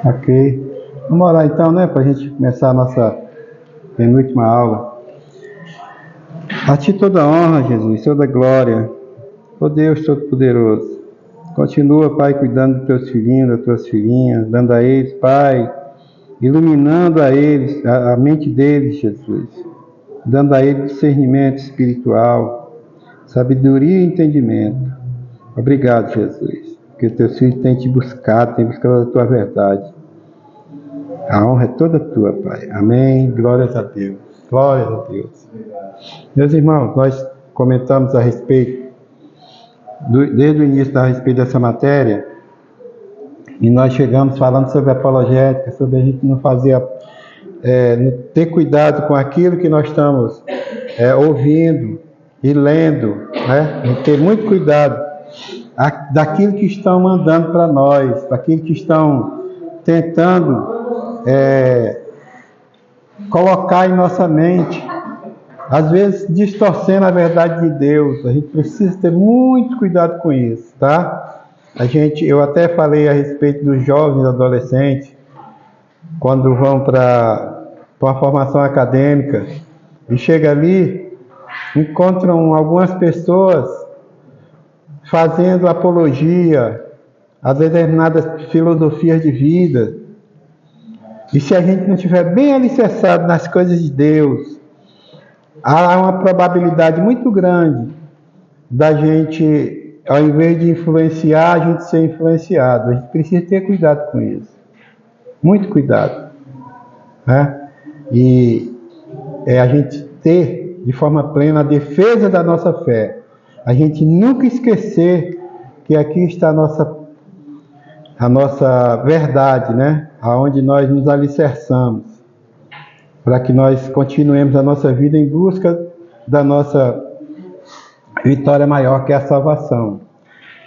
Ok. Vamos orar então, né? Para a gente começar a nossa penúltima aula. A Ti toda honra, Jesus, toda glória. Ó Deus Todo-Poderoso. Continua, Pai, cuidando dos Teus filhinhos, das Tuas filhinhas, dando a eles, Pai, iluminando a eles, a mente deles, Jesus. Dando a eles discernimento espiritual, sabedoria e entendimento. Obrigado, Jesus, porque Teus filhos têm Te buscado, têm buscado a Tua verdade. A honra é toda Tua, Pai. Amém. Glórias a Deus. Glórias a Deus. Meus irmãos, nós comentamos a respeito, desde o início a respeito dessa matéria, e nós chegamos falando sobre apologética, sobre a gente não fazer, ter cuidado com aquilo que nós estamos ouvindo e lendo, né? Ter muito cuidado daquilo que estão mandando para nós, daquilo que estão tentando colocar em nossa mente, às vezes distorcendo a verdade de Deus. A gente precisa ter muito cuidado com isso, tá? Eu até falei a respeito dos jovens adolescentes, quando vão para uma formação acadêmica e chega ali, encontram algumas pessoas fazendo apologia a determinadas filosofias de vida. E se a gente não estiver bem alicerçado nas coisas de Deus, há uma probabilidade muito grande da gente, ao invés de influenciar, a gente ser influenciado. A gente precisa ter cuidado com isso. Muito cuidado. Né? E a gente ter, de forma plena, a defesa da nossa fé. A gente nunca esquecer que aqui está a nossa verdade, né? Aonde nós nos alicerçamos, para que nós continuemos a nossa vida em busca da nossa vitória maior, que é a salvação.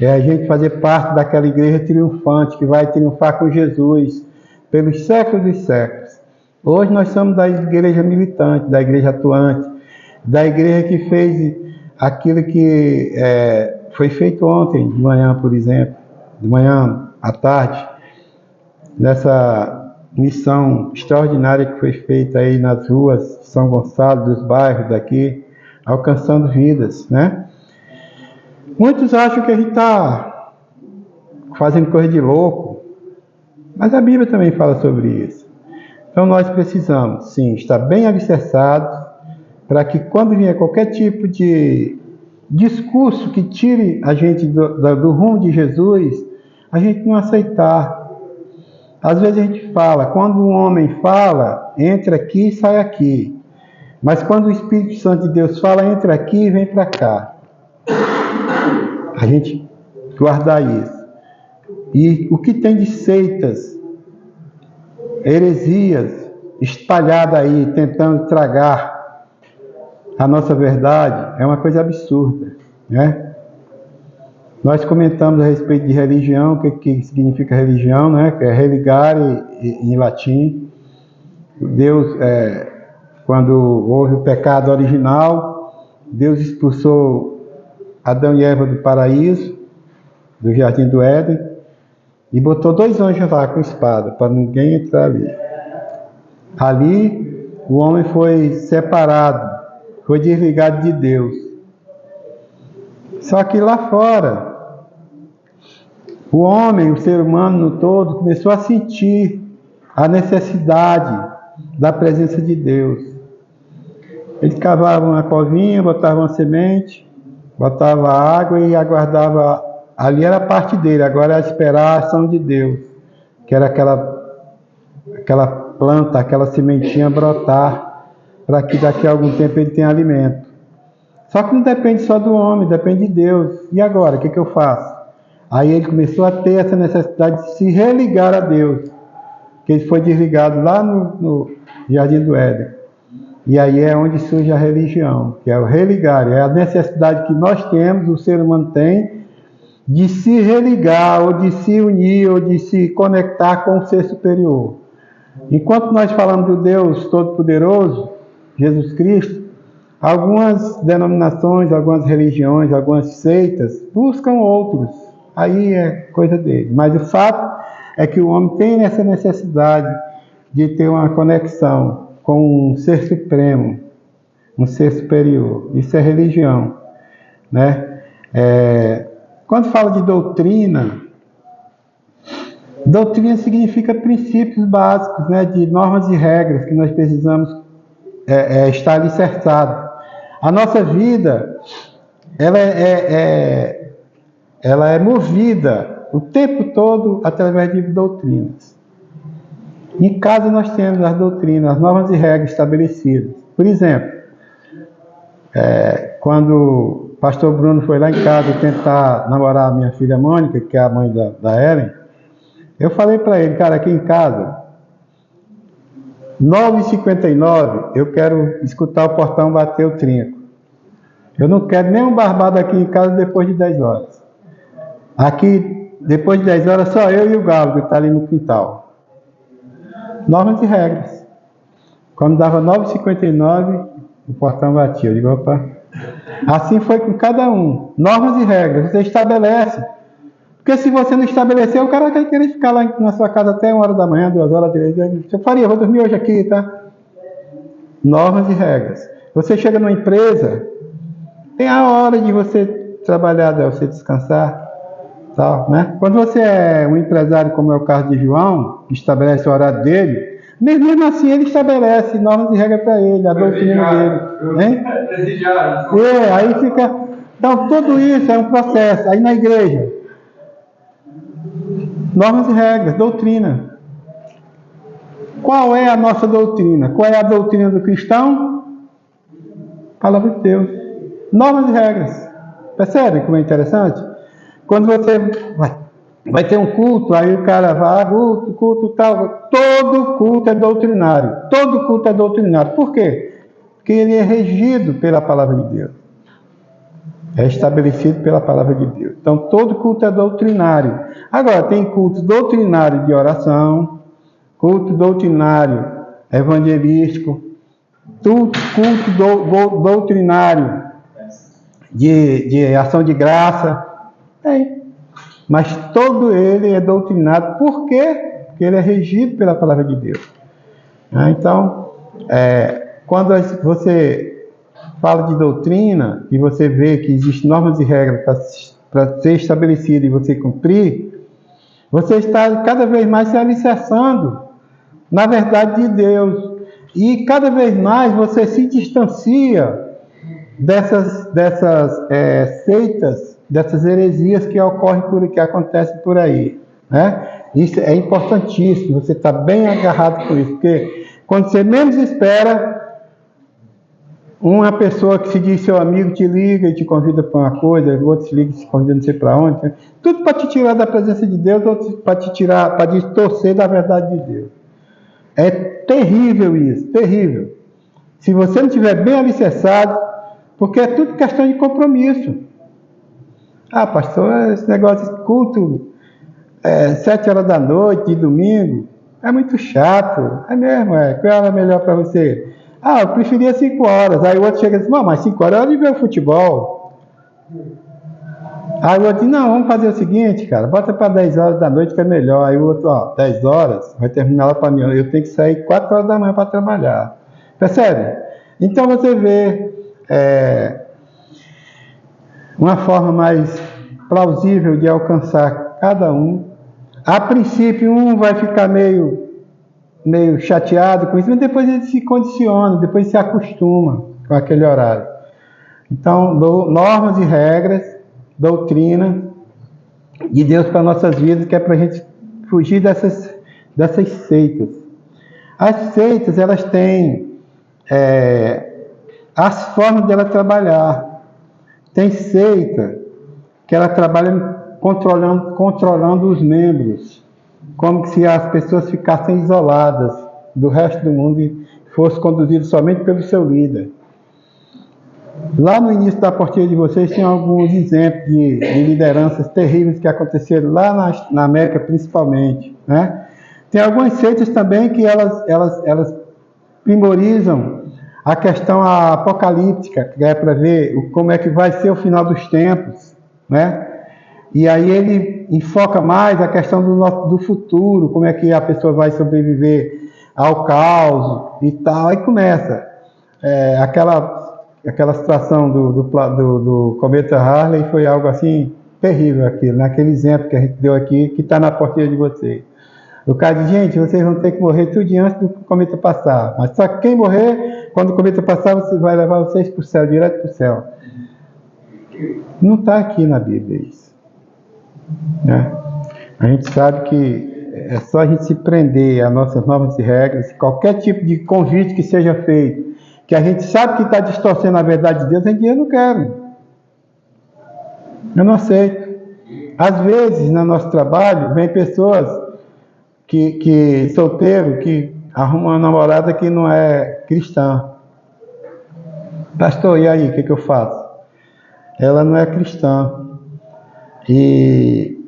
É a gente fazer parte daquela igreja triunfante, que vai triunfar com Jesus pelos séculos dos séculos. Hoje nós somos da igreja militante, da igreja atuante, da igreja que fez aquilo que foi feito ontem de manhã, por exemplo, de manhã à tarde, nessa missão extraordinária que foi feita aí nas ruas de São Gonçalo, dos bairros daqui, alcançando vidas, né? Muitos acham que a gente está fazendo coisa de louco, mas a Bíblia também fala sobre isso. Então nós precisamos, sim, estar bem alicerçados, para que quando vier qualquer tipo de discurso que tire a gente do rumo de Jesus, a gente não aceitar. Às vezes a gente fala, quando um homem fala, entra aqui e sai aqui. Mas quando o Espírito Santo de Deus fala, entra aqui e vem para cá. A gente guardar isso. E o que tem de seitas, heresias, espalhadas aí, tentando tragar a nossa verdade, é uma coisa absurda, né? Nós comentamos a respeito de religião, o que significa religião, né? Que é religare em latim. Deus, quando houve o pecado original, Deus expulsou Adão e Eva do paraíso, do jardim do Éden, e botou 2 anjos lá com espada, para ninguém entrar ali. Ali, o homem foi separado, foi desligado de Deus. Só que lá fora, o homem, o ser humano no todo, começou a sentir a necessidade da presença de Deus. Ele cavava uma covinha, botava uma semente, botava água e aguardava. Ali era a parte dele, agora era esperar a ação de Deus, que era aquela planta, aquela sementinha brotar, para que daqui a algum tempo ele tenha alimento. Só que não depende só do homem, depende de Deus. E agora, o que eu faço? Aí ele começou a ter essa necessidade de se religar a Deus, que ele foi desligado lá no Jardim do Éden. E aí é onde surge a religião, que é o religar, é a necessidade que nós temos, o ser humano tem, de se religar, ou de se unir, ou de se conectar com o ser superior. Enquanto nós falamos do Deus Todo-Poderoso, Jesus Cristo, algumas denominações, algumas religiões, algumas seitas buscam outros. Aí é coisa dele. Mas o fato é que o homem tem essa necessidade de ter uma conexão com um ser supremo, um ser superior. Isso é religião, né? Quando fala de doutrina, doutrina significa princípios básicos, né, de normas e regras que nós precisamos estar alicerçados. A nossa vida, ela é movida o tempo todo através de doutrinas. Em casa nós temos as doutrinas, as normas e regras estabelecidas. Por exemplo, quando o pastor Bruno foi lá em casa tentar namorar a minha filha Mônica, que é a mãe da Ellen, eu falei para ele, cara, aqui em casa, 9h59, eu quero escutar o portão bater o trinco. Eu não quero nenhum barbado aqui em casa depois de 10 horas. Aqui, depois de 10 horas, só eu e o galo que está ali no quintal. Normas e regras. Quando dava 9h59, o portão batia. Eu digo, opa. Assim foi com cada um. Normas e regras. Você estabelece. Porque se você não estabelecer, o cara vai querer ficar lá na sua casa até 1 hora da manhã, 2 horas, 3 horas. Eu faria, vou dormir hoje aqui, tá? Normas e regras. Você chega numa empresa, tem a hora de você trabalhar, de você descansar, tal, né? Quando você é um empresário, como é o caso de João, que estabelece o horário dele, mesmo assim ele estabelece normas e regras para ele, a doutrina dele. Hein? Aí fica... Então, tudo isso é um processo. Aí na igreja, normas e regras, doutrina. Qual é a nossa doutrina? Qual é a doutrina do cristão? Palavra de Deus. Normas e regras. Percebem como é interessante? Quando você vai ter um culto, aí o cara vai, culto tal. Todo culto é doutrinário. Todo culto é doutrinário. Por quê? Porque ele é regido pela palavra de Deus. É estabelecido pela palavra de Deus. Então, todo culto é doutrinário. Agora, tem culto doutrinário de oração, culto doutrinário evangelístico, culto doutrinário de ação de graça. Mas todo ele é doutrinado. Por quê? Porque ele é regido pela palavra de Deus. Então, quando você fala de doutrina e você vê que existem normas e regras para ser estabelecidas e você cumprir, você está cada vez mais se alicerçando na verdade de Deus. E cada vez mais você se distancia dessas seitas, dessas heresias que ocorrem que acontecem por aí, né? Isso é importantíssimo, você está bem agarrado com isso, porque quando você menos espera, uma pessoa que se diz seu amigo te liga e te convida para uma coisa, o outro te liga e te convida não sei para onde, tudo para te tirar da presença de Deus, outro para te tirar, para distorcer da verdade de Deus. É terrível isso, terrível. Se você não estiver bem alicerçado, porque é tudo questão de compromisso. Ah, pastor, esse negócio de culto 7 horas da noite, de domingo, é muito chato. É mesmo, qual era melhor para você? Ah, eu preferia 5 horas. Aí o outro chega e diz, mas 5 horas é hora de ver o futebol. Aí o outro diz, não, vamos fazer o seguinte, cara, bota para 10 horas da noite que é melhor. Aí o outro, 10 horas, vai terminar lá para mim, eu tenho que sair 4 horas da manhã para trabalhar. Percebe? Então você vê uma forma mais plausível de alcançar cada um. A princípio, um vai ficar meio chateado com isso, mas depois ele se condiciona, depois se acostuma com aquele horário. Então, normas e regras, doutrina de Deus para nossas vidas, que é para a gente fugir dessas seitas. As seitas, elas têm as formas dela trabalhar. Tem seita que ela trabalha controlando os membros, como se as pessoas ficassem isoladas do resto do mundo e fossem conduzidas somente pelo seu líder. Lá no início da portilha de vocês tem alguns exemplos de lideranças terríveis que aconteceram lá na América principalmente, né? Tem algumas seitas também que elas primorizam a questão apocalíptica, que é para ver como é que vai ser o final dos tempos, né? E aí ele enfoca mais a questão do futuro, como é que a pessoa vai sobreviver ao caos e tal. Aí começa aquela situação do cometa Halley, foi algo assim terrível aquilo, naquele exemplo que a gente deu aqui, que está na portinha de vocês. O cara diz, gente, vocês vão ter que morrer tudo antes do cometa passar. Mas só que quem morrer, quando o cometa passar, você vai levar vocês para o céu, direto para o céu. Não está aqui na Bíblia isso. Né? A gente sabe que é só a gente se prender às nossas normas e regras, qualquer tipo de convite que seja feito, que a gente sabe que está distorcendo a verdade de Deus, a gente, eu não quero. Eu não aceito. Às vezes, no nosso trabalho, vem pessoas que solteiro, que arrumam uma namorada que não é cristã. Pastor, e aí, o que eu faço? Ela não é cristã. E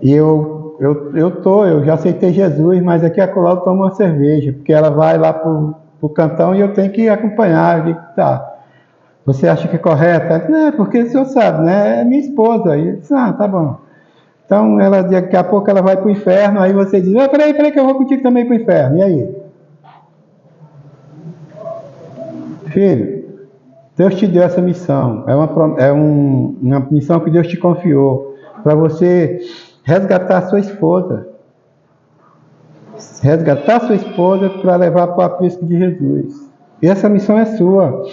eu já aceitei Jesus, mas aqui a acolá eu tomo uma cerveja, porque ela vai lá pro cantão e eu tenho que acompanhar. Eu digo, tá. Você acha que é correto? Ela diz, não, porque o senhor sabe, né? É minha esposa. E eu disse, tá bom. Então, daqui a pouco ela vai para o inferno, aí você diz, peraí que eu vou contigo também para o inferno. E aí? Filho, Deus te deu essa missão. É uma missão que Deus te confiou para você resgatar a sua esposa. Resgatar a sua esposa para levar para o aprisco de Jesus. E essa missão é sua.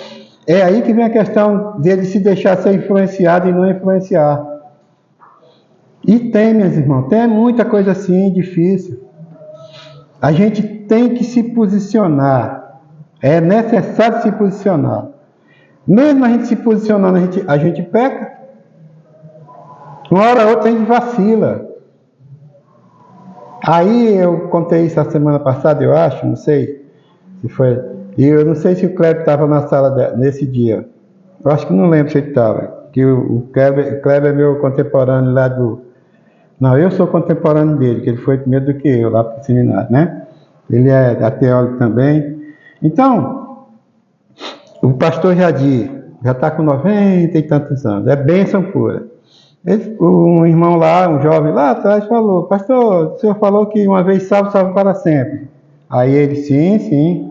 É aí que vem a questão dele se deixar ser influenciado e não influenciar. E tem, meus irmãos, tem muita coisa assim, difícil. A gente tem que se posicionar. É necessário se posicionar. Mesmo a gente se posicionando, a gente peca. Uma hora ou outra a gente vacila. Aí eu contei isso a semana passada, eu acho, não sei se foi. E eu não sei se o Kleber estava na sala nesse dia. Eu acho que não lembro se ele estava. Que o Kleber é meu contemporâneo lá do... Não, eu sou contemporâneo dele, que ele foi primeiro do que eu lá para o seminário, né? Ele é teólogo também. Então, o pastor Jadir já está com 90 e tantos anos, é bênção pura. Um irmão lá, um jovem lá atrás falou, pastor, o senhor falou que uma vez salvo, salvo para sempre. Aí ele, sim.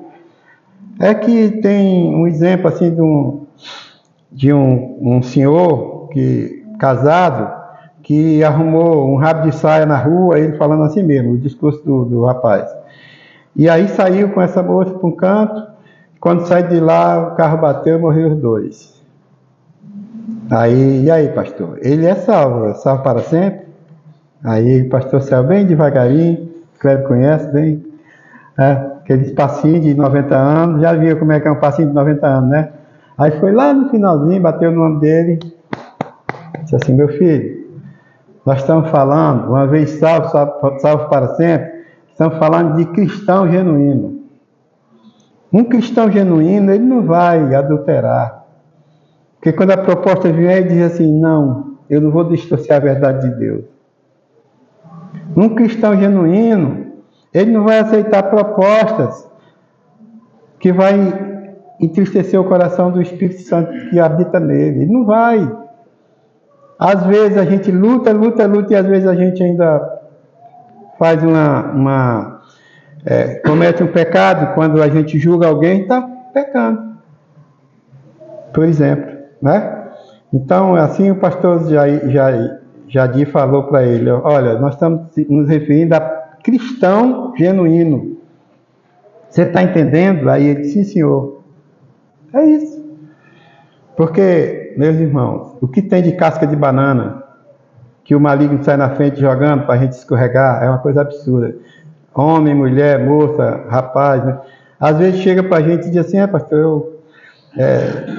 É que tem um exemplo assim de um senhor casado, que arrumou um rabo de saia na rua, ele falando assim mesmo, o discurso do rapaz. E aí saiu com essa moça para um canto, quando saiu de lá, o carro bateu e morreu os dois. E aí, pastor? Ele é salvo para sempre? Aí o pastor saiu bem devagarinho, o Cleber conhece bem, aquele passinho de 90 anos, já viu como é que é um passinho de 90 anos, né? Aí foi lá no finalzinho, bateu no nome dele, disse assim, meu filho, nós estamos falando, uma vez salvo para sempre, estamos falando de cristão genuíno. Um cristão genuíno, ele não vai adulterar. Porque quando a proposta vier, ele diz assim, não, eu não vou distorcer a verdade de Deus. Um cristão genuíno, ele não vai aceitar propostas que vai entristecer o coração do Espírito Santo que habita nele. Ele não vai. Às vezes a gente luta e às vezes a gente ainda faz comete um pecado quando a gente julga alguém, está pecando. Por exemplo, né? Então, assim o pastor Jadir falou para ele, olha, nós estamos nos referindo a cristão genuíno. Você está entendendo? Aí ele disse, sim, senhor. É isso. Porque, meus irmãos, o que tem de casca de banana, que o maligno sai na frente jogando para a gente escorregar, é uma coisa absurda. Homem, mulher, moça, rapaz, né? Às vezes chega para a gente e diz assim, pastor, eu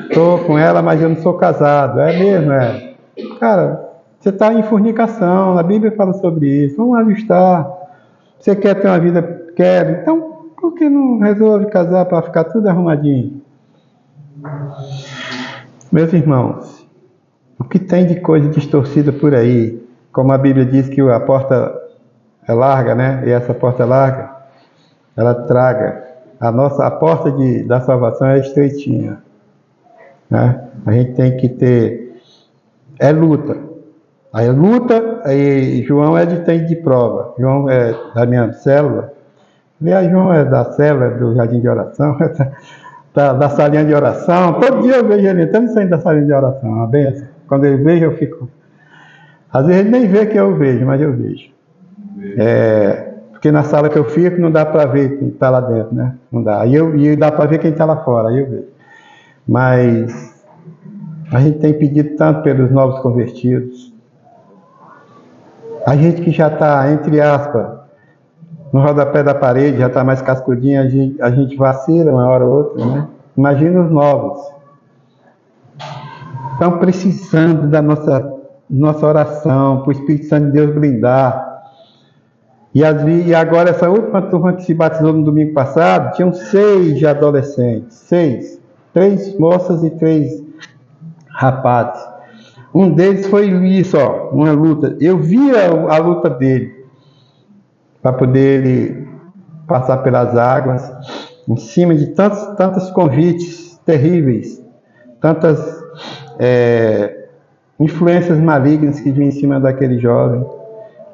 estou com ela, mas eu não sou casado. É mesmo, é. Cara, você está em fornicação, a Bíblia fala sobre isso, vamos ajustar. Você quer ter uma vida? Quero. Então, por que não resolve casar para ficar tudo arrumadinho? Meus irmãos, o que tem de coisa distorcida por aí, como a Bíblia diz que a porta é larga, né? E essa porta larga, ela traga. A porta da salvação é estreitinha. Né? A gente tem que ter... É luta. Aí luta, aí João é de tem de prova. João é da minha célula. Aliás, João é da célula do Jardim de Oração, da salinha de oração. Todo dia eu vejo ele entrando e saindo da salinha de oração. Uma benção. Quando ele vejo, eu fico. Às vezes ele nem vê que eu vejo, mas eu vejo. Porque na sala que eu fico não dá para ver quem está lá dentro, né? Não dá. E dá para ver quem está lá fora, aí eu vejo. Mas a gente tem pedido tanto pelos novos convertidos. A gente que já está, entre aspas, no rodapé da parede, já está mais cascudinho, a gente vacila uma hora ou outra, né? Imagina os novos. Estão precisando da nossa oração, para o Espírito Santo de Deus blindar. E agora, essa última turma que se batizou no domingo passado, tinham 6 adolescentes. 6. 3 moças e 3 rapazes. Um deles foi isso, ó, uma luta. Eu vi a luta dele para poder ele passar pelas águas, em cima de tantos convites terríveis, tantas influências malignas que vinham em cima daquele jovem,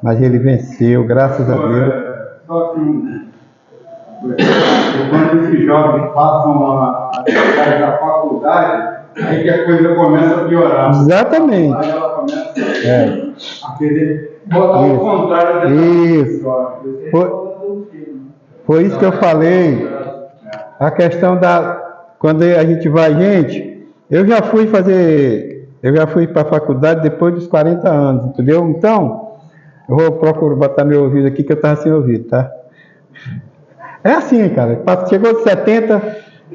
mas ele venceu, graças a Deus. Só que quando esses jovens passam a faculdade, aí que a coisa começa a piorar. Exatamente. Aí ela começa a querer botar o contrário dessa foi isso que eu falei. A questão quando a gente vai, eu já fui para a faculdade depois dos 40 anos, entendeu? Então, eu vou procurar botar meu ouvido aqui, que eu estava sem ouvido, tá? É assim, cara. Chegou de 70,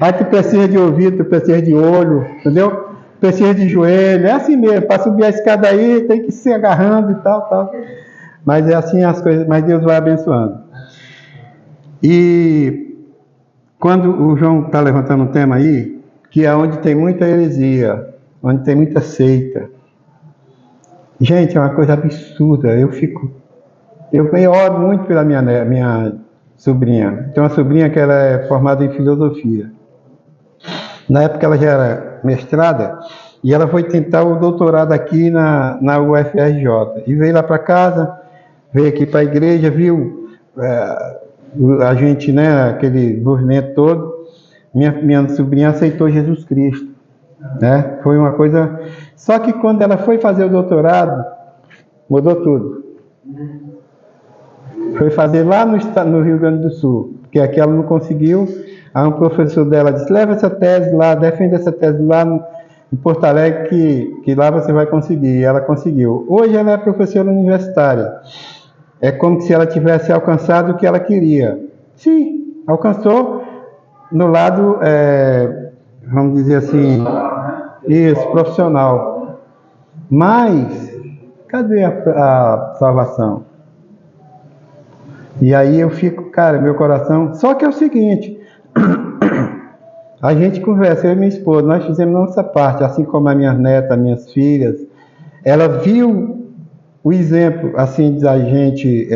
aí tu precisa de ouvido, tu precisa de olho, entendeu? Precisa de joelho, é assim mesmo. Para subir a escada aí, tem que se agarrando e tal. Mas é assim as coisas, mas Deus vai abençoando. E quando o João está levantando um tema aí, que é onde tem muita heresia, onde tem muita seita. Gente, é uma coisa absurda. Eu oro muito pela minha sobrinha. Tem uma sobrinha que ela é formada em filosofia. Na época ela já era mestrada e ela foi tentar o doutorado aqui na UFRJ. E veio lá para casa, veio aqui para a igreja, viu a gente, né, aquele movimento todo. Minha sobrinha aceitou Jesus Cristo. Né? Foi uma coisa... Só que quando ela foi fazer o doutorado, mudou tudo. Foi fazer lá no Rio Grande do Sul, porque aqui ela não conseguiu. Aí um professor dela disse, leva essa tese lá, defende essa tese lá em Porto Alegre, que lá você vai conseguir. E ela conseguiu. Hoje ela é professora universitária. É como se ela tivesse alcançado o que ela queria. Sim, alcançou no lado, vamos dizer assim, isso, profissional. Mas, cadê a salvação? E aí eu fico, cara, meu coração... Só que é o seguinte, a gente conversa, eu e minha esposa, nós fizemos nossa parte, assim como a minha neta, minhas filhas. Ela viu o exemplo, assim, da gente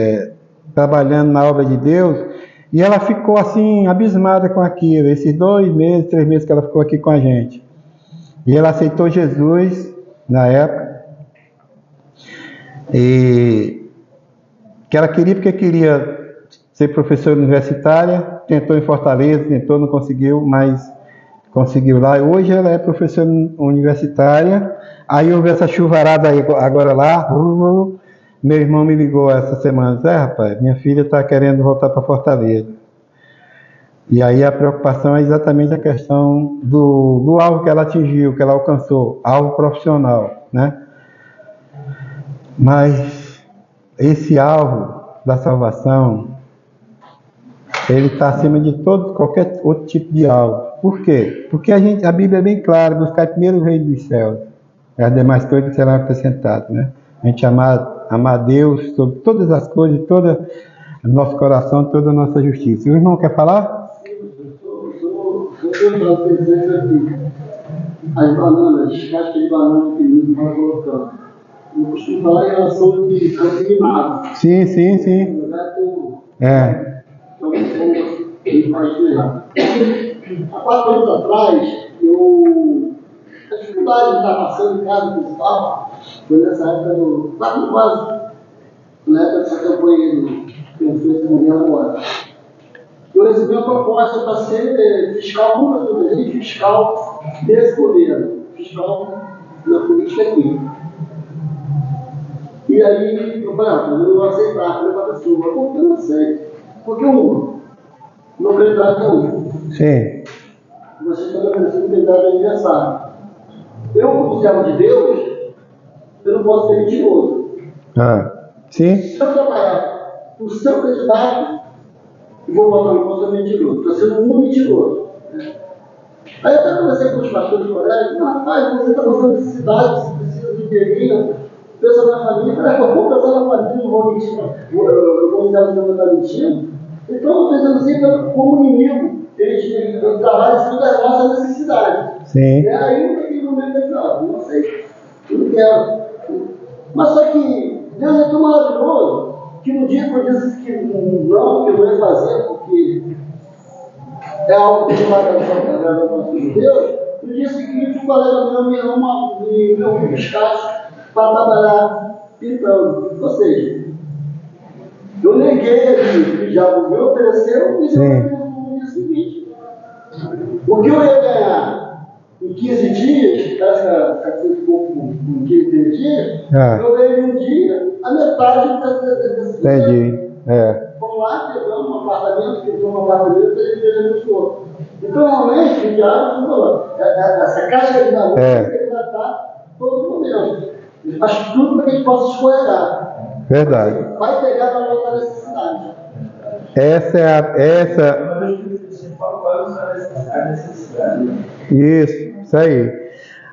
trabalhando na obra de Deus, e ela ficou, assim, abismada com aquilo, esses 2 meses, 3 meses que ela ficou aqui com a gente. E ela aceitou Jesus, na época, e que ela queria porque queria ser professora universitária, tentou em Fortaleza, não conseguiu, mas conseguiu lá. Hoje ela é professora universitária. Aí houve essa chuvarada aí, agora lá. Meu irmão me ligou essa semana, rapaz, minha filha está querendo voltar para Fortaleza. E aí a preocupação é exatamente a questão do alvo que ela atingiu, que ela alcançou, alvo profissional, né? Mas esse alvo da salvação, ele está acima de qualquer outro tipo de alvo. Por quê? Porque a Bíblia é bem clara, buscar primeiro o reino dos céus, e as demais coisas serão acrescentadas, né? A gente amar Deus sobre todas as coisas, todo o nosso coração, toda a nossa justiça. O irmão quer falar? As bananas, cascas de banana que o vai colocando. Eu costumo falar em relação de queimado. Sim. Então, ele faz errado. Há 4 anos atrás, a dificuldade de estar passando em casa principal, Foi nessa época do. Quase. Na época dessa campanha que eu fiz com minha agora. Eu recebi uma proposta para ser fiscal, como eu fiscal desse governo. Fiscal na política aqui. E aí eu falei, eu vou aceitar, falei para a pessoa, por que eu não aceito? Porque meu candidato é um. Sim. Você está oferecendo candidato de aniversário. Eu, como servo de Deus, eu não posso ser mentiroso. Sim. Se eu trabalhar o seu candidato, eu vou botar no posto mentiroso. Estou sendo um mentiroso. Aí eu até conversei com os pastores colegas, rapaz, você está passando necessidade, você precisa de dinheirinho, pensa na família. Eu falei, eu vou pensar na família, não vou mentir, eu vou dizer que eu vou estar mentindo. Então eu estou pensando assim como inimigo. Eles trabalham segundo a nossa necessidade. Sim. E aí naquele momento eu falei, não sei, eu não quero. Mas só que Deus é tão maravilhoso que no dia que eu disse que não ia fazer, porque é algo que vai dar para Deus, no dia seguinte o colega meu me buscar para trabalhar pintando. Ou seja, eu neguei aquilo que o diabo me ofereceu e já no dia seguinte. O que eu ia ganhar em 15 dias, essa com 15 dias, eu ganhei em um dia a metade desse Entendi. Vamos lá, pegamos um apartamento, pegamos um apartamento, ele fez o outro. Então, realmente, o diabo falou, essa caixa de valor, ele vai estar todo momento. Mas tudo para que ele possa escorregar. Verdade. Vai pegar para a nossa necessidade. Isso aí.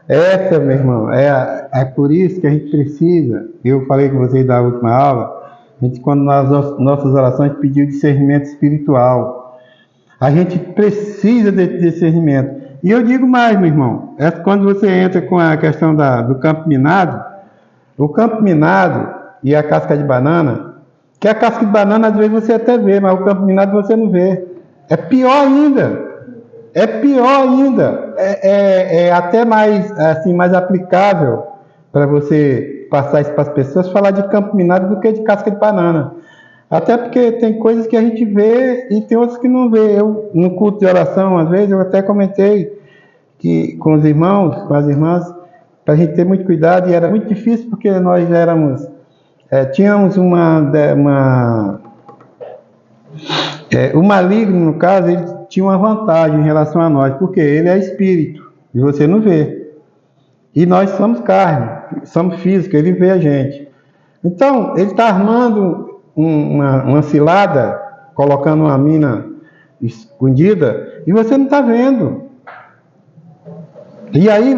Essa, meu irmão, é por isso que a gente precisa. Eu falei com vocês da última aula. A gente, quando nas nossas orações, pediu discernimento espiritual. A gente precisa desse discernimento. E eu digo mais, meu irmão, quando você entra com a questão do campo minado, o campo minado e a casca de banana, que a casca de banana às vezes você até vê, mas o campo minado você não vê. É pior ainda. É pior ainda. É até mais, assim, mais aplicável para você passar isso para as pessoas, falar de campo minado do que de casca de banana. Até porque tem coisas que a gente vê e tem outras que não vê. Eu, no culto de oração, às vezes, eu até comentei que, com os irmãos, com as irmãs, para a gente ter muito cuidado, e era muito difícil porque nós tínhamos o maligno, no caso, ele tinha uma vantagem em relação a nós, porque ele é espírito, e você não vê. E nós somos carne, somos física, ele vê a gente. Então, ele está armando uma cilada, colocando uma mina escondida, e você não está vendo. E aí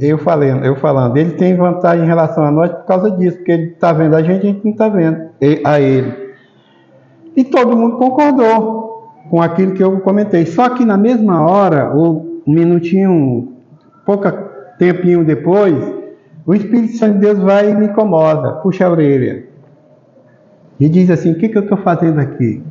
eu falando, ele tem vantagem em relação a nós por causa disso, porque ele está vendo a gente não está vendo a ele. E todo mundo concordou com aquilo que eu comentei. Só que na mesma hora, ou um minutinho, pouco tempinho depois, o Espírito Santo de Deus vai e me incomoda, puxa a orelha. E diz assim, o que eu estou fazendo aqui?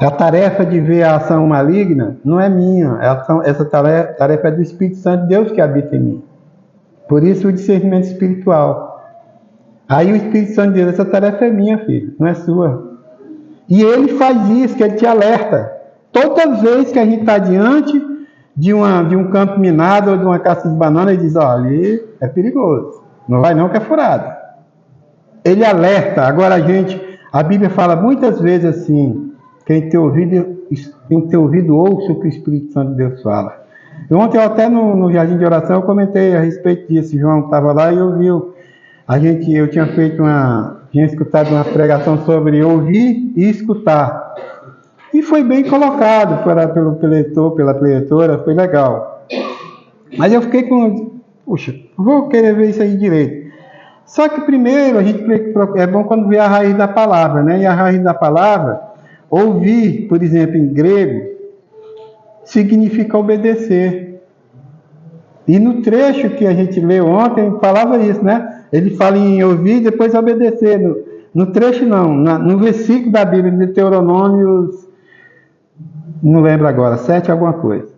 A tarefa de ver a ação maligna não é minha. Essa tarefa é do Espírito Santo de Deus que habita em mim. Por isso o discernimento espiritual. Aí o Espírito Santo de Deus, essa tarefa é minha, filho, não é sua. E ele faz isso, que ele te alerta. Toda vez que a gente está diante de um campo minado ou de uma casca de banana, ele diz, olha, ali é perigoso. Não vai não que é furado. Ele alerta. Agora a Bíblia fala muitas vezes assim, quem tem ouvido ouça o que o Espírito Santo de Deus fala. Ontem, até no jardim de oração, eu comentei a respeito disso. João estava lá e ouviu. Eu tinha escutado uma pregação sobre ouvir e escutar. E foi bem colocado pelo preletor, pela preletora, foi legal. Mas eu fiquei puxa, vou querer ver isso aí direito. Só que primeiro, é bom quando vê a raiz da palavra, né? E a raiz da palavra, ouvir, por exemplo, em grego, significa obedecer. E no trecho que a gente leu ontem, falava isso, né? Ele fala em ouvir e depois obedecer. No trecho não, no versículo da Bíblia de Deuteronômio, não lembro agora, 7 alguma coisa.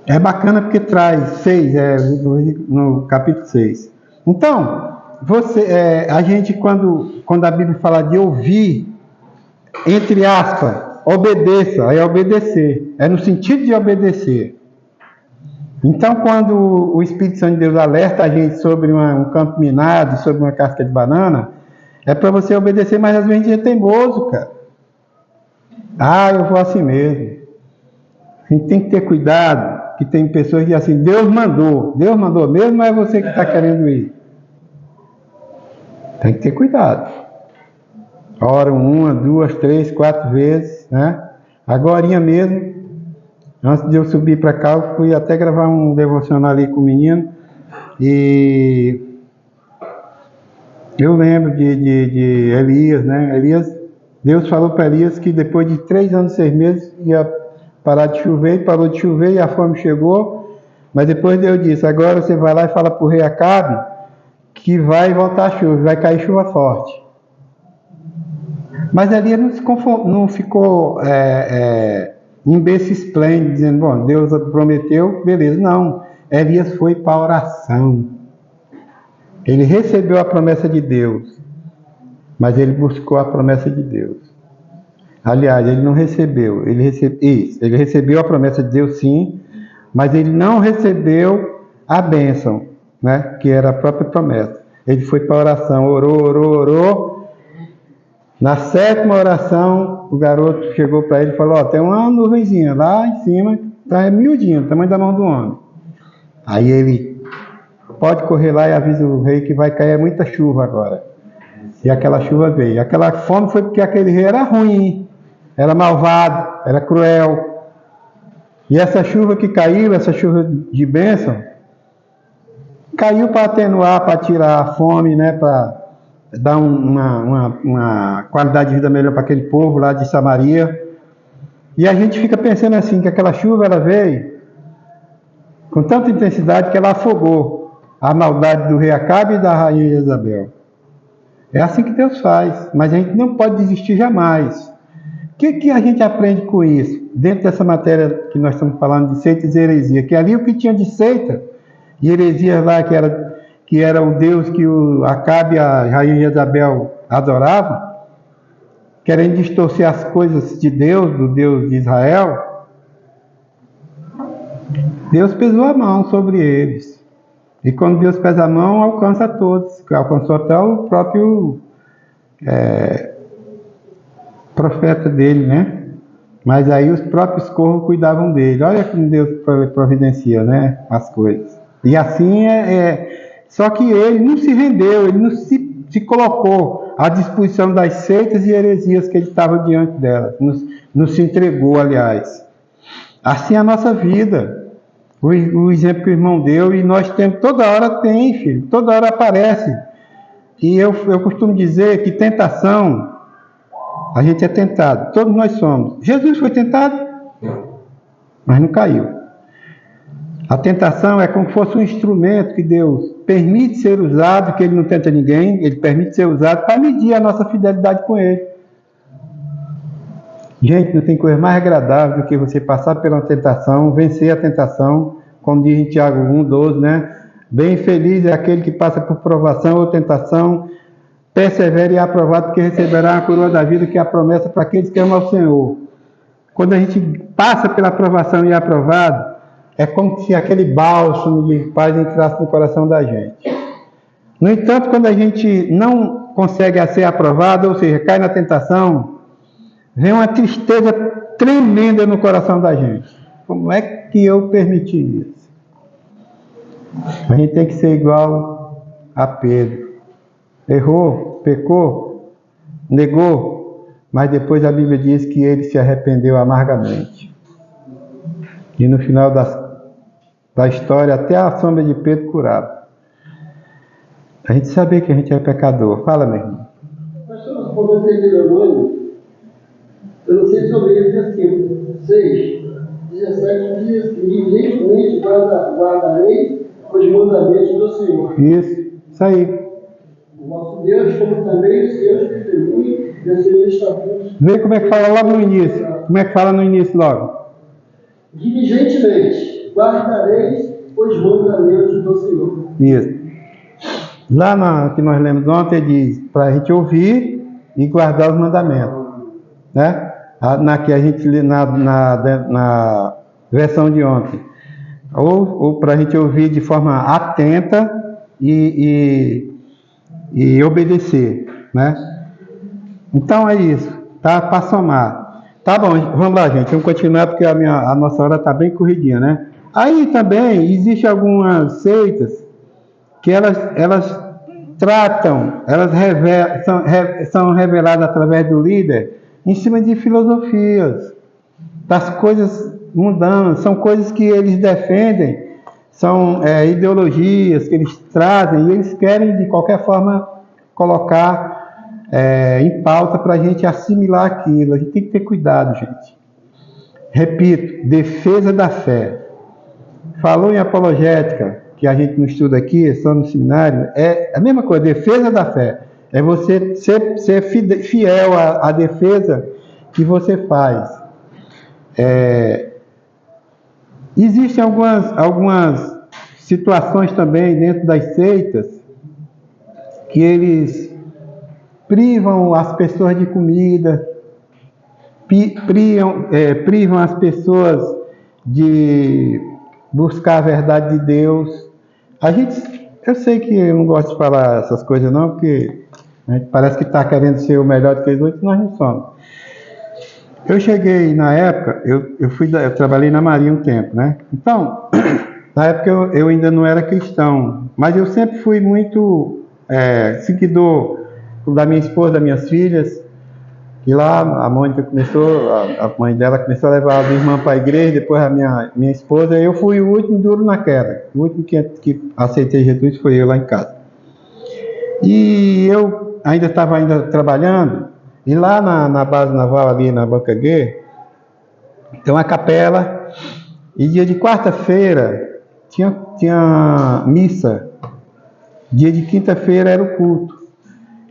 É bacana porque traz 6, no capítulo 6. Então, a gente, quando a Bíblia fala de ouvir, entre aspas, obedeça, é obedecer. É no sentido de obedecer. Então, quando o Espírito Santo de Deus alerta a gente sobre um campo minado, sobre uma casca de banana, é para você obedecer, mas às vezes a gente é teimoso, cara. Eu vou assim mesmo. A gente tem que ter cuidado, que tem pessoas que dizem assim, Deus mandou mesmo, mas é você que está querendo ir. Tem que ter cuidado. Ora 1, 2, 3, 4 vezes, né? Agorinha mesmo, antes de eu subir para cá, eu fui até gravar um devocional ali com o menino, e eu lembro de Elias, né? Deus falou para Elias que depois de 3 anos e 6 meses ia parar de chover, e parou de chover e a fome chegou, mas depois Deus disse, agora você vai lá e fala para o rei Acabe que vai voltar a chuva, vai cair chuva forte. Mas ali não ficou em berço esplêndido, dizendo, bom, Deus prometeu, beleza. Não, Elias foi para a oração. Ele recebeu a promessa de Deus, mas ele buscou a promessa de Deus. Aliás, ele não recebeu, ele recebeu a promessa de Deus sim, mas ele não recebeu a bênção, né, que era a própria promessa. Ele foi para a oração, orou. Na 7ª oração, o garoto chegou para ele e falou, tem uma nuvenzinha lá em cima, está miudinho, do tamanho da mão do homem. Aí ele, pode correr lá e avisa o rei que vai cair muita chuva agora. E aquela chuva veio. Aquela fome foi porque aquele rei era ruim, era malvado, era cruel. E essa chuva que caiu, essa chuva de bênção, caiu para atenuar, para tirar a fome, né, para dar uma qualidade de vida melhor para aquele povo lá de Samaria. E a gente fica pensando assim, que aquela chuva ela veio com tanta intensidade que ela afogou a maldade do rei Acabe e da rainha Jezabel. É assim que Deus faz, mas a gente não pode desistir jamais. O que a gente aprende com isso? Dentro dessa matéria que nós estamos falando de seitas e heresia, que ali o que tinha de seita e heresias lá, que era o Deus que o Acabe e a rainha Jezabel adoravam, querendo distorcer as coisas de Deus, do Deus de Israel, Deus pesou a mão sobre eles. E quando Deus pesa a mão, alcança a todos. Alcançou até o próprio profeta dele, né? Mas aí os próprios corvos cuidavam dele. Olha como Deus providencia, né, as coisas. E assim só que ele não se rendeu, ele não se colocou à disposição das seitas e heresias que ele estava diante delas. Não se entregou, aliás. Assim é a nossa vida. O exemplo que o irmão deu, e nós temos, toda hora tem, filho, toda hora aparece. E eu costumo dizer que tentação, a gente é tentado, todos nós somos. Jesus foi tentado, mas não caiu. A tentação é como se fosse um instrumento que Deus permite ser usado, que Ele não tenta ninguém, Ele permite ser usado para medir a nossa fidelidade com Ele. Gente, não tem coisa mais agradável do que você passar pela tentação, vencer a tentação, como diz em Tiago 1:12, né? Bem feliz é aquele que passa por provação ou tentação, persevere e é aprovado, porque receberá a coroa da vida, que é a promessa para aqueles que amam ao Senhor. Quando a gente passa pela aprovação e é aprovado, é como se aquele bálsamo de paz entrasse no coração da gente. No entanto, quando a gente não consegue ser aprovado, ou seja, cai na tentação, vem uma tristeza tremenda no coração da gente. Como é que eu permiti isso? A gente tem que ser igual a Pedro. Errou, pecou, negou, mas depois a Bíblia diz que ele se arrependeu amargamente. E no final da história, até a sombra de Pedro curava. A gente sabia que a gente é pecador. Fala, meu irmão. Pastor, eu comentei de Leonardo. Eu não sei se eu vejo versículo 6, 17 dias que diligentemente guardarei os mandamentos do Senhor. Isso aí. O nosso Deus, como também os seus testemunhos e os seus estatutos. Vê como é que fala logo no início. Como é que fala no início logo? Diligentemente guardareis os mandamentos do Senhor. Isso. Lá que nós lemos ontem, diz para a gente ouvir e guardar os mandamentos. Né? Na que a gente lê na versão de ontem. Ou para a gente ouvir de forma atenta e obedecer. Né? Então é isso. Tá? Para somar. Tá bom, vamos lá, gente. Vamos continuar porque a nossa hora está bem corridinha, né? Aí também existem algumas seitas que elas tratam, elas são reveladas através do líder em cima de filosofias, das coisas mundanas, são coisas que eles defendem, são ideologias que eles trazem e eles querem de qualquer forma colocar em pauta para a gente assimilar aquilo. A gente tem que ter cuidado, gente. Repito, defesa da fé. Falou em apologética, que a gente não estuda aqui, só no seminário, é a mesma coisa, defesa da fé. É você ser fiel à defesa que você faz. Existem algumas situações também dentro das seitas que eles privam as pessoas de comida, privam as pessoas de buscar a verdade de Deus. Eu sei que eu não gosto de falar essas coisas não, porque a gente parece que está querendo ser o melhor do que os outros, nós não somos. Eu cheguei na época, eu trabalhei na Marinha um tempo, né? Então, na época eu ainda não era cristão, mas eu sempre fui muito seguidor da minha esposa, das minhas filhas. E lá a Mônica a mãe dela começou a levar a irmã para a igreja, depois a minha esposa. Eu fui o último duro na queda. O último que aceitei Jesus foi eu lá em casa. E eu ainda estava trabalhando, e lá na base naval, ali na Banca G, tem uma capela, e dia de quarta-feira tinha missa, dia de quinta-feira era o culto.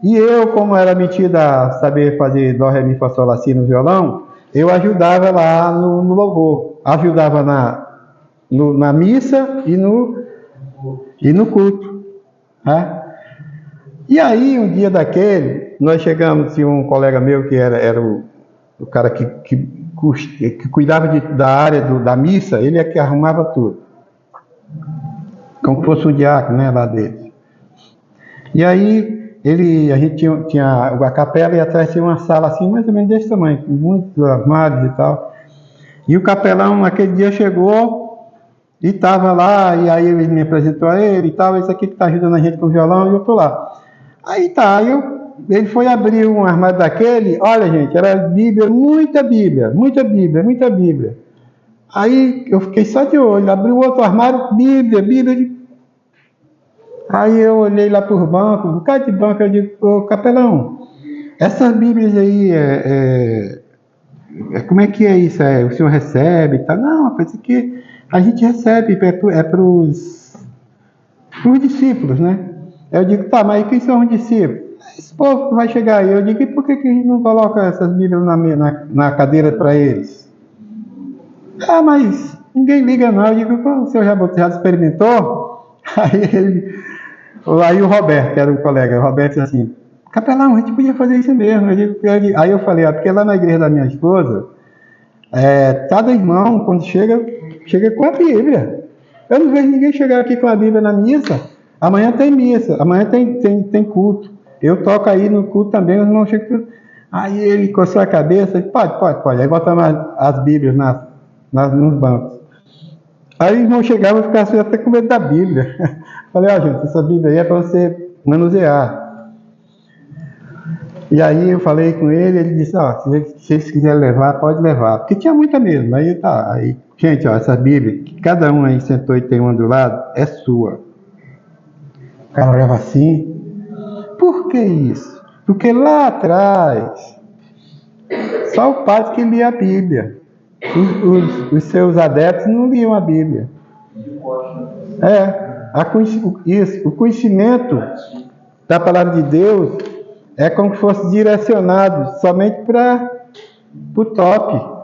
E eu, como era metido a saber fazer dó, ré, mi, fá, sol, lá, si no violão, eu ajudava lá no louvor. Ajudava na missa e no culto. Né? E aí, um dia daquele, nós chegamos, tinha um colega meu que era o cara que cuidava da área da missa, ele é que arrumava tudo. Como fosse um diácono, né, lá dele. E aí, a gente tinha a capela e atrás tinha uma sala assim, mais ou menos desse tamanho, com muitos armários e tal. E o capelão naquele dia chegou e estava lá, e aí ele me apresentou a ele e tal, esse aqui que está ajudando a gente com o violão, e eu tô lá. Aí tá, ele foi abrir um armário daquele, olha gente, era Bíblia, muita Bíblia. Aí eu fiquei só de olho, abriu outro armário, Bíblia. Aí eu olhei lá por banco, um bocado de banco, eu digo, ô capelão, essas Bíblias aí, como é que é isso? O senhor recebe e tal? Não, rapaz, isso aqui a gente recebe, é para os discípulos, né? Eu digo, tá, mas quem são os discípulos? Esse povo que vai chegar aí. Eu digo, e por que a gente não coloca essas Bíblias na cadeira para eles? Ah, mas ninguém liga não. Eu digo, o senhor já experimentou? Aí o Roberto, que era um colega, o Roberto disse assim, capelão, a gente podia fazer isso mesmo. Aí eu falei, porque lá na igreja da minha esposa, cada irmão, quando chega com a Bíblia. Eu não vejo ninguém chegar aqui com a Bíblia na missa. Amanhã tem missa, amanhã tem culto. Eu toco aí no culto também, os irmãos chegam. Aí ele coçou a cabeça, pode. Aí botamos as Bíblias nos bancos. Aí os irmãos chegavam e ficavam até com medo da Bíblia. Falei, gente, essa Bíblia aí é para você manusear. E aí eu falei com ele disse, se vocês quiserem levar, pode levar. Porque tinha muita mesmo. Aí, gente, essa Bíblia, que cada um aí sentou e tem uma do lado, é sua. O cara olhava assim. Por que isso? Porque lá atrás, só o padre que lia a Bíblia. Os seus adeptos não liam a Bíblia. O conhecimento da palavra de Deus é como se fosse direcionado somente para o top.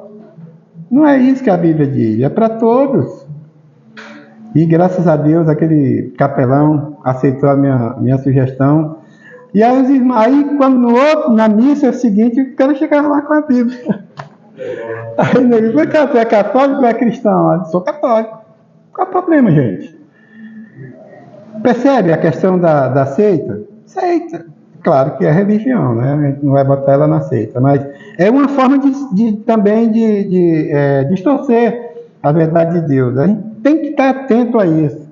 Não é isso que a Bíblia diz, é para todos. E graças a Deus aquele capelão aceitou a minha sugestão. E aí, os irmãos, aí quando na missa seguinte, o cara chegava lá com a Bíblia. Aí ele falou, você é católico ou é cristão? Eu sou católico. Qual é o problema, gente? Percebe a questão da seita? Seita. Claro que é religião, né? A gente não vai botar ela na seita, mas é uma forma também de distorcer a verdade de Deus. A gente tem que estar atento a isso.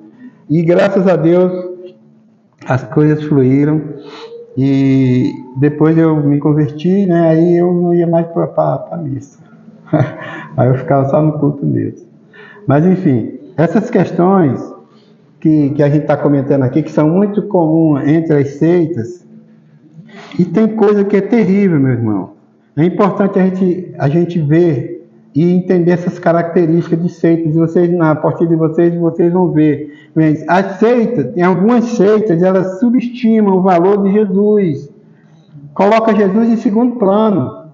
E graças a Deus as coisas fluíram. E depois eu me converti, né? Aí eu não ia mais para a missa. Aí eu ficava só no culto mesmo. Mas enfim, essas questões que a gente está comentando aqui, que são muito comuns entre as seitas, e tem coisa que é terrível, meu irmão. É importante a gente ver e entender essas características de seitas. Vocês, a partir de vocês vão ver. As seitas, em algumas seitas, elas subestimam o valor de Jesus. Coloca Jesus em segundo plano.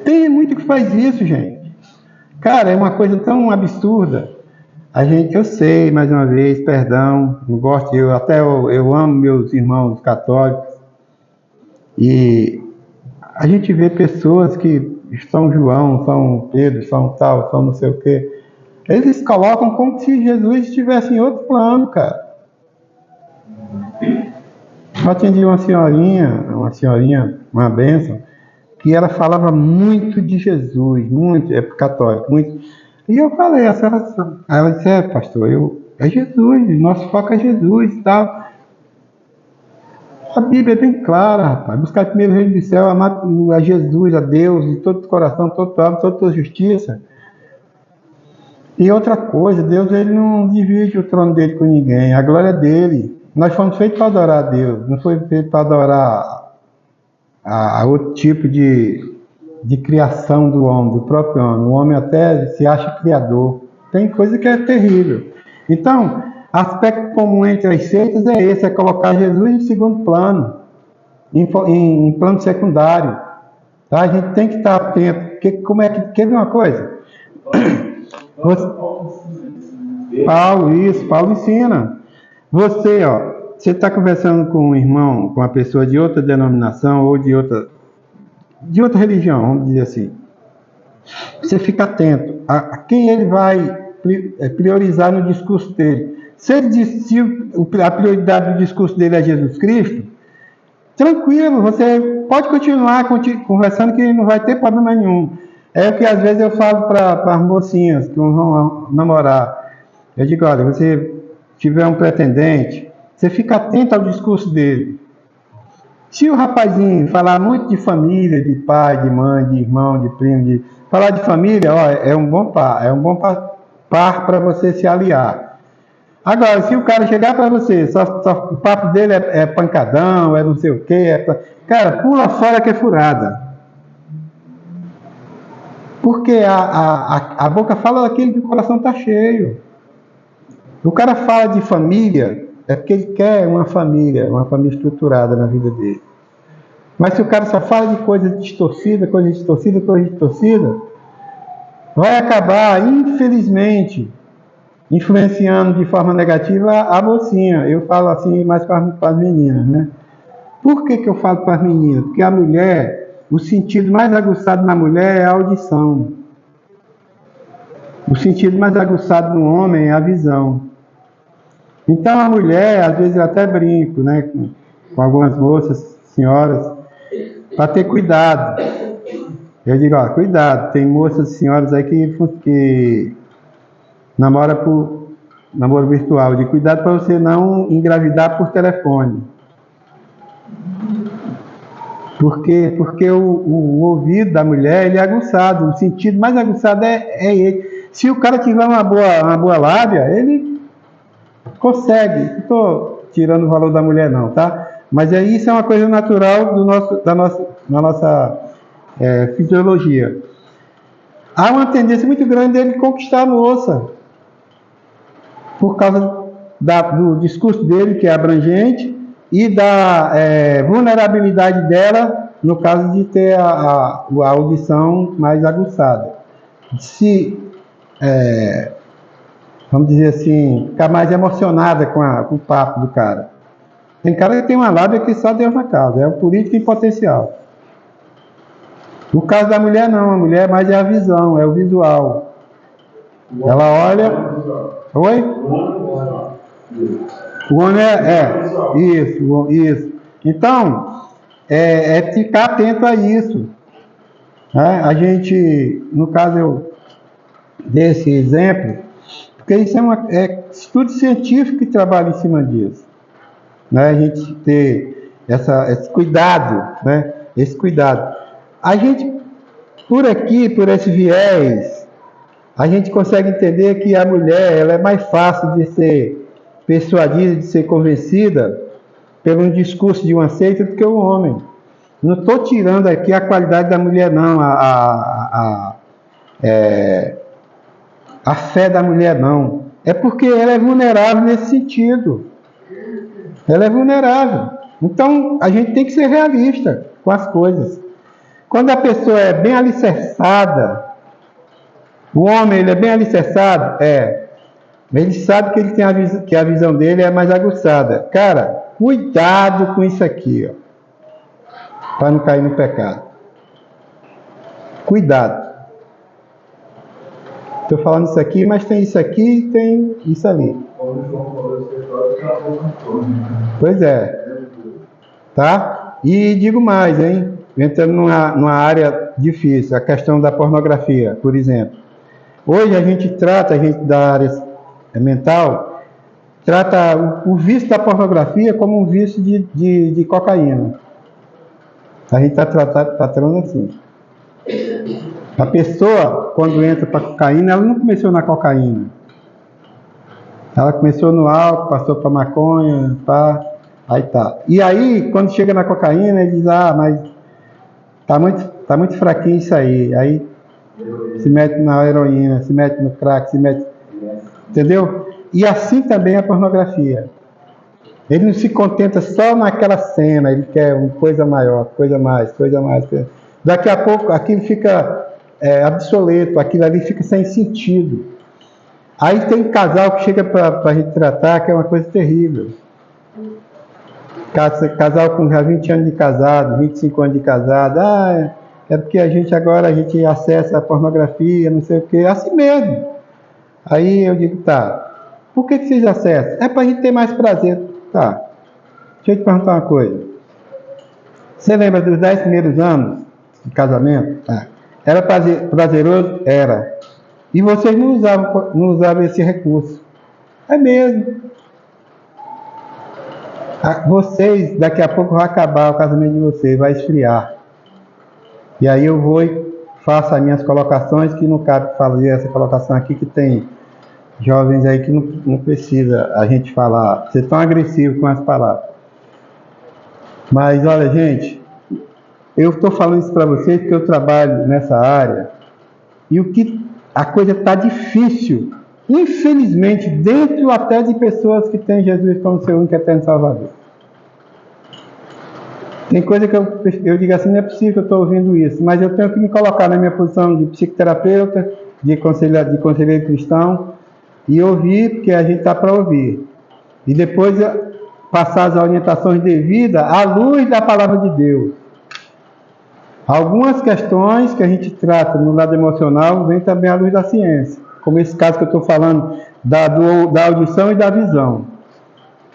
Tem muito que faz isso, gente. Cara, é uma coisa tão absurda. Eu sei, mais uma vez, perdão, não gosto, eu amo meus irmãos católicos, e a gente vê pessoas que São João, São Pedro, São tal, São não sei o quê, eles colocam como se Jesus estivesse em outro plano, cara. Eu atendi uma senhorinha, uma bênção, que ela falava muito de Jesus, muito, é católico, muito. E eu falei, ela disse, pastor, é Jesus, nosso foco é Jesus e tal. A Bíblia é bem clara, rapaz. Buscar primeiro o reino do céu, amar a Jesus, a Deus, de todo o coração, todo alma, toda a justiça. E outra coisa, Deus ele não divide o trono dele com ninguém, a glória é dele. Nós fomos feitos para adorar a Deus, não foi feito para adorar a outro tipo de criação do homem, do próprio homem. O homem até se acha criador. Tem coisa que é terrível. Então, aspecto comum entre as seitas é esse, é colocar Jesus em segundo plano, em plano secundário. Tá? A gente tem que estar atento. Quer ver uma coisa? Paulo ensina. Você está conversando com um irmão, com uma pessoa de outra denominação ou de outra religião, vamos dizer assim. Você fica atento a quem ele vai priorizar no discurso dele. Se a prioridade do discurso dele é Jesus Cristo, tranquilo, você pode continuar conversando que não vai ter problema nenhum. É o que às vezes eu falo para as mocinhas que vão namorar. Eu digo, olha, você tiver um pretendente, você fica atento ao discurso dele. Se o rapazinho falar muito de família, de pai, de mãe, de irmão, de primo, falar de família, é um bom par para você se aliar. Agora, se o cara chegar para você, o papo dele é pancadão, é não sei o quê, cara, pula fora que é furada. Porque a boca fala daquele que o coração está cheio. O cara fala de família, é porque ele quer uma família estruturada na vida dele. Mas se o cara só fala de coisa distorcida, vai acabar, infelizmente, influenciando de forma negativa a mocinha. Eu falo assim mais para as meninas, né? Por que eu falo para as meninas? Porque a mulher, o sentido mais aguçado na mulher é a audição. O sentido mais aguçado no homem é a visão. Então a mulher, às vezes eu até brinco, né, com algumas moças, senhoras, para ter cuidado. Eu digo, cuidado, tem moças e senhoras aí que namoram por namoro virtual, de cuidado para você não engravidar por telefone. Porque o ouvido da mulher ele é aguçado, o sentido mais aguçado é ele. Se o cara tiver uma boa lábia, ele consegue. Não estou tirando o valor da mulher não, tá? Mas isso é uma coisa natural da nossa fisiologia. Há uma tendência muito grande dele conquistar a moça, por causa do discurso dele, que é abrangente, e da vulnerabilidade dela, no caso de ter a audição mais aguçada. Se vamos dizer assim, ficar mais emocionada com o papo do cara. Tem cara que tem uma lábia que só Deus na casa, é um político em potencial. No caso da mulher não, a mulher mais é a visão, é o visual. Ela olha... Oi? O homem isso. Então, é ficar atento a isso. Né? A gente, no caso eu dei esse exemplo, porque isso é estudo científico que trabalha em cima disso. Né? A gente ter esse cuidado, né? Esse cuidado. A gente, por aqui, por esse viés, a gente consegue entender que a mulher ela é mais fácil de ser persuadida, de ser convencida pelo discurso de uma seita do que o homem. Não estou tirando aqui a qualidade da mulher, não, a fé da mulher, não. É porque ela é vulnerável nesse sentido. Ela é vulnerável. Então, a gente tem que ser realista com as coisas. Quando a pessoa é bem alicerçada, o homem ele é bem alicerçado, ele sabe que ele tem que a visão dele é mais aguçada. Cara, cuidado com isso aqui, ó, para não cair no pecado. Cuidado. Estou falando isso aqui, mas tem isso aqui e tem isso ali. Pois é. Tá? E digo mais, hein? Entrando numa área difícil, a questão da pornografia, por exemplo. Hoje a gente da área mental, trata o vício da pornografia como um vício de cocaína. A gente está tratando assim. A pessoa, quando entra para cocaína, ela não começou na cocaína. Ela começou no álcool, passou para maconha, aí tá. E aí, quando chega na cocaína, ele diz, mas tá muito fraquinho isso aí. Aí se mete na heroína, se mete no crack, se mete... Entendeu? E assim também a pornografia. Ele não se contenta só naquela cena, ele quer uma coisa maior, coisa mais. Daqui a pouco aquilo fica obsoleto, aquilo ali fica sem sentido. Aí tem casal que chega para a gente tratar, que é uma coisa terrível. Casal com já 20 anos de casado, 25 anos de casado, é porque a gente acessa a pornografia, não sei o que, assim mesmo. Aí eu digo, tá, por que vocês acessam? É para a gente ter mais prazer. Tá, deixa eu te perguntar uma coisa. Você lembra dos 10 primeiros anos de casamento? Era prazeroso? Era. E vocês não usavam esse recurso. É mesmo. Vocês, daqui a pouco vai acabar o casamento de vocês, vai esfriar. E aí eu vou e faço as minhas colocações, que não cabe fazer essa colocação aqui, que tem jovens aí que não precisa a gente falar, ser tão agressivo com as palavras. Mas olha, gente, eu estou falando isso para vocês porque eu trabalho nessa área e a coisa está difícil, infelizmente, dentro até de pessoas que têm Jesus como seu único eterno Salvador. Tem coisa que eu digo assim, não é possível que eu estou ouvindo isso, mas eu tenho que me colocar na minha posição de psicoterapeuta, de conselheiro cristão, e ouvir, porque a gente está para ouvir. E depois passar as orientações devidas à luz da palavra de Deus. Algumas questões que a gente trata no lado emocional vem também à luz da ciência, como esse caso que eu estou falando da audição e da visão.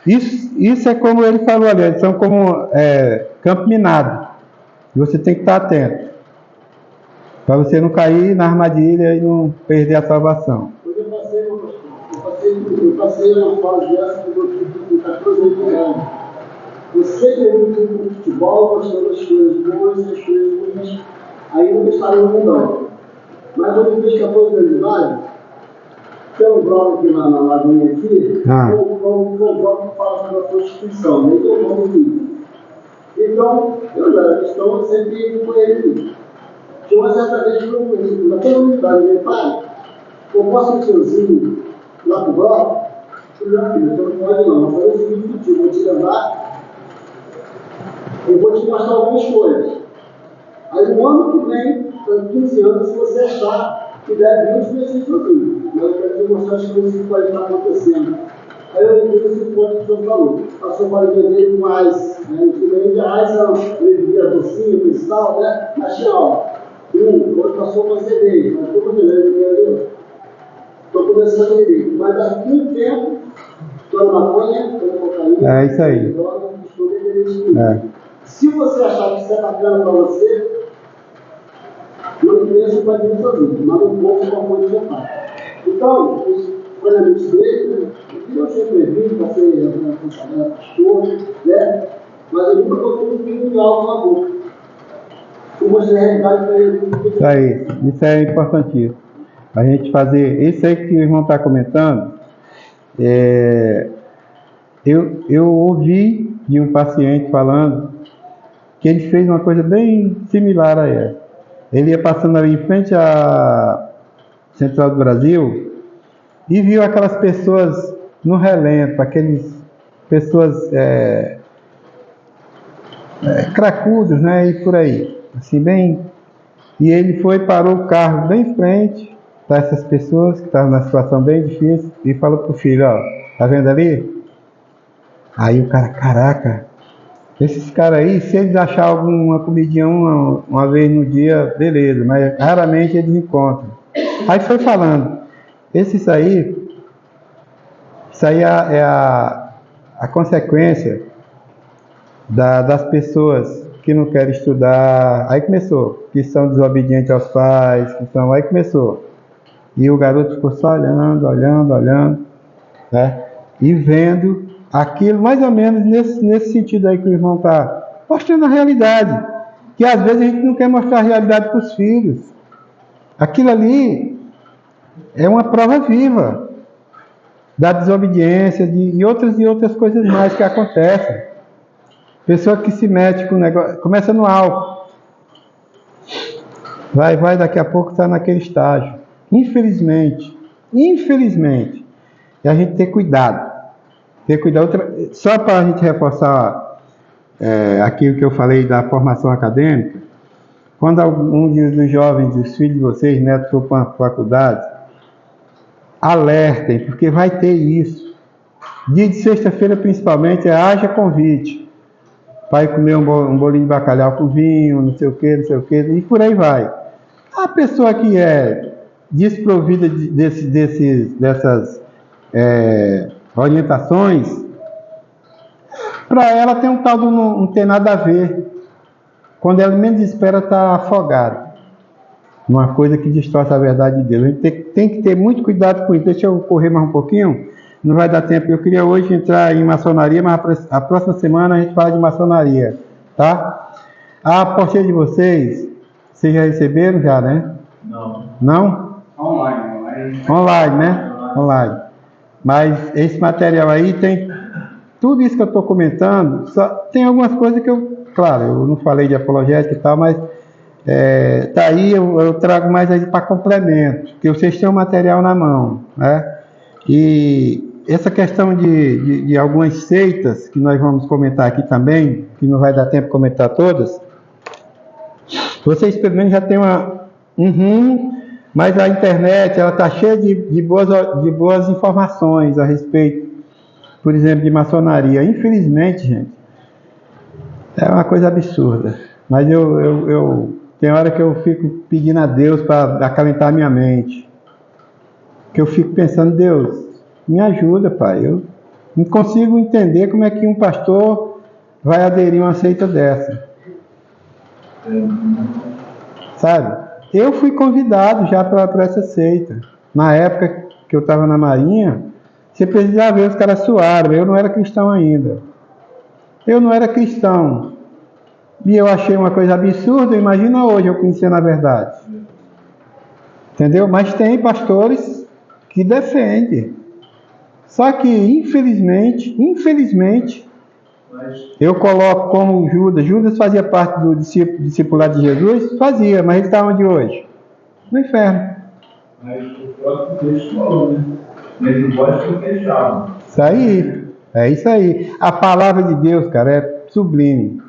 Isso é como ele falou ali, eles são como campo minado. E você tem que estar atento, para você não cair na armadilha e não perder a salvação. Eu passei uma fase dessa que eu tive 14 anos. Eu sempre muito no futebol, gostando das coisas boas e das coisas ruins. Aí não estaria no mundão. Mas quando eu fiz 14 anos de idade, tem um bloco aqui na lagoinha aqui, um bloco que fala sobre a Constituição, nem todo mundo vive. Então, eu já era cristão, eu sempre ia com ele. Tinha uma certa vez que eu conheci, na toda unidade, meu pai, eu posso ir sozinho lá pro bloco? Eu já fiz, então não pode não. Mas eu vou o seguinte, vou te levar, eu vou te mostrar algumas coisas. Aí no ano que vem, com 15 anos, se você achar que deve vir, você vai sozinho. eu quero te mostrar as coisas que podem estar acontecendo. Aí eu vi esse ponto que o senhor falou. O senhor pode vender com reais. Antigamente reais era vendia docinho, cristal, né? Mas tinha, ó, outro passou para cerveja. Mas estou vendendo, estou começando a vender. Mas daqui a um tempo, estou na maconha, estou na cocaína. É isso aí. Estou vendendo. Se você achar que isso é bacana para você, não pensa para vir sozinho, mas um pouco com a coisa de vontade. Então, quando a gente vê, eu sempre vi para ser pastor, né? Mas eu nunca estou com algo na boca. Eu mostrei a realidade para ele. Isso é importantíssimo. A gente fazer, isso aí que o irmão está comentando, eu ouvi de um paciente falando que ele fez uma coisa bem similar a essa. Ele ia passando ali em frente à Central do Brasil e viu aquelas pessoas no relento, aquelas pessoas cracudos, né, e por aí, assim bem. E ele foi, parou o carro bem em frente para essas pessoas que estavam numa situação bem difícil e falou pro filho, ó, tá vendo ali? Aí o cara, caraca, esses caras aí, se eles acharem alguma comidinha uma vez no dia, beleza, mas raramente eles encontram. Aí foi falando, isso aí é a consequência das pessoas que não querem estudar. Aí começou, que são desobedientes aos pais, aí começou. E o garoto ficou só olhando, né? E vendo aquilo, mais ou menos nesse sentido aí que o irmão está mostrando a realidade. Que às vezes a gente não quer mostrar a realidade para os filhos. Aquilo ali é uma prova viva da desobediência e outras coisas mais que acontecem. Pessoa que se mete com o negócio, começa no álcool, vai, daqui a pouco está naquele estágio. Infelizmente, e a gente ter cuidado. Só para a gente reforçar aquilo que eu falei da formação acadêmica, quando algum dos jovens, dos filhos de vocês, netos, for para a faculdade, alertem, porque vai ter isso. Dia de sexta-feira, principalmente, haja convite. Vai comer um bolinho de bacalhau com vinho, não sei o que, e por aí vai. A pessoa que é desprovida dessas orientações, para ela tem um tal de não ter nada a ver. Quando ela menos espera, está afogada. Uma coisa que distorce a verdade de Deus. A gente tem que ter muito cuidado com isso. Deixa eu correr mais um pouquinho. Não vai dar tempo. Eu queria hoje entrar em maçonaria, mas a próxima semana a gente fala de maçonaria, tá? A apostila de vocês já receberam já, né? Não? Online, né? Online. Mas esse material aí tem tudo isso que eu estou comentando. Só tem algumas coisas que claro, eu não falei de apologética e tal, mas tá aí, eu trago mais aí para complemento, que vocês têm o material na mão, né? E essa questão de algumas seitas, que nós vamos comentar aqui também, que não vai dar tempo de comentar todas, vocês pelo menos já tem mas a internet, ela está cheia de boas informações a respeito, por exemplo, de maçonaria. Infelizmente, gente, é uma coisa absurda, mas tem hora que eu fico pedindo a Deus para acalentar a minha mente, que eu fico pensando, Deus, me ajuda, Pai, eu não consigo entender como é que um pastor vai aderir a uma seita dessa, sabe? Eu fui convidado já para essa seita, na época que eu estava na Marinha. Você precisava ver, os caras suaram, eu não era cristão ainda, e eu achei uma coisa absurda. Imagina hoje eu conhecendo a verdade, entendeu? Mas tem pastores que defendem, só que infelizmente, eu coloco como Judas fazia parte do discipulado de Jesus, fazia, mas ele está onde hoje? No inferno. Mas o próprio Deus falou, né? Ele não pode ser fechado. Isso aí, é isso aí. A palavra de Deus, cara, é sublime,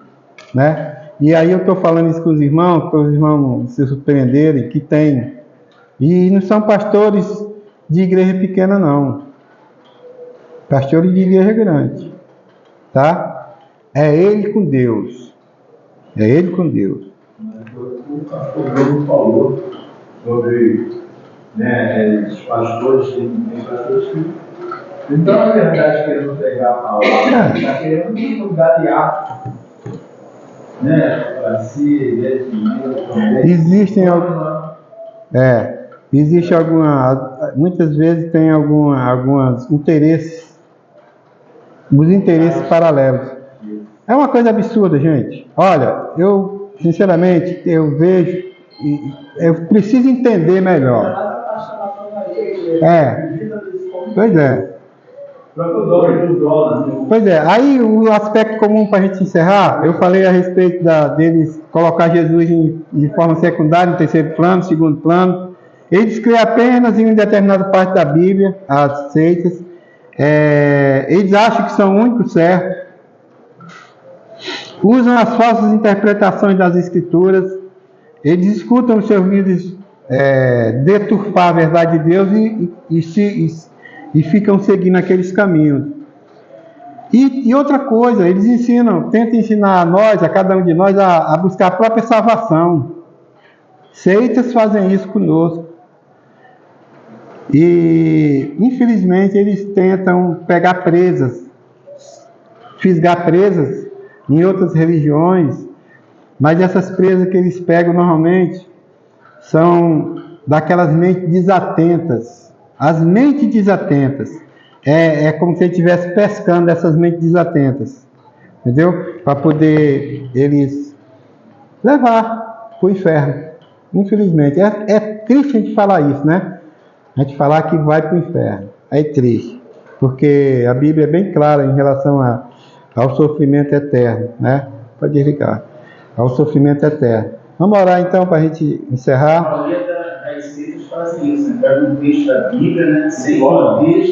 né? E aí eu estou falando isso com os irmãos, para os irmãos se surpreenderem, que tem. E não são pastores de igreja pequena, não. Pastores de igreja grande. Tá? É ele com Deus. É ele com Deus. O pastor Bruno falou sobre, né, os pastores, tem pastores que. Então, na verdade, querendo pegar a palavra, está querendo um lugar de ato, né, para se definir também. Existe muitas vezes tem alguns interesses, os interesses paralelos. É uma coisa absurda, gente. Olha, eu, sinceramente, eu vejo, eu preciso entender melhor. Pois é. Pois é, aí o aspecto comum para a gente encerrar, eu falei a respeito deles colocar Jesus de forma secundária, em terceiro plano, segundo plano. Eles creem apenas em uma determinada parte da Bíblia, as seitas. Eles acham que são o único certo. Usam as falsas interpretações das Escrituras. Eles escutam os seus líderes deturpar a verdade de Deus e ficam seguindo aqueles caminhos. E outra coisa, eles tentam ensinar a cada um de nós, a buscar a própria salvação. Seitas fazem isso conosco. E, infelizmente, eles tentam pegar presas, fisgar presas em outras religiões, mas essas presas que eles pegam normalmente são daquelas mentes desatentas. As mentes desatentas. É como se ele estivesse pescando essas mentes desatentas. Entendeu? Para poder eles levar para o inferno. Infelizmente. É triste a gente falar isso, né? A gente falar que vai para o inferno. É triste. Porque a Bíblia é bem clara em relação ao sofrimento eterno, né? Pode desligar. Ao sofrimento eterno. Vamos orar então para a gente encerrar. A maioria das escritas fazem isso, né? Pega um texto da Bíblia, né? Sem contexto.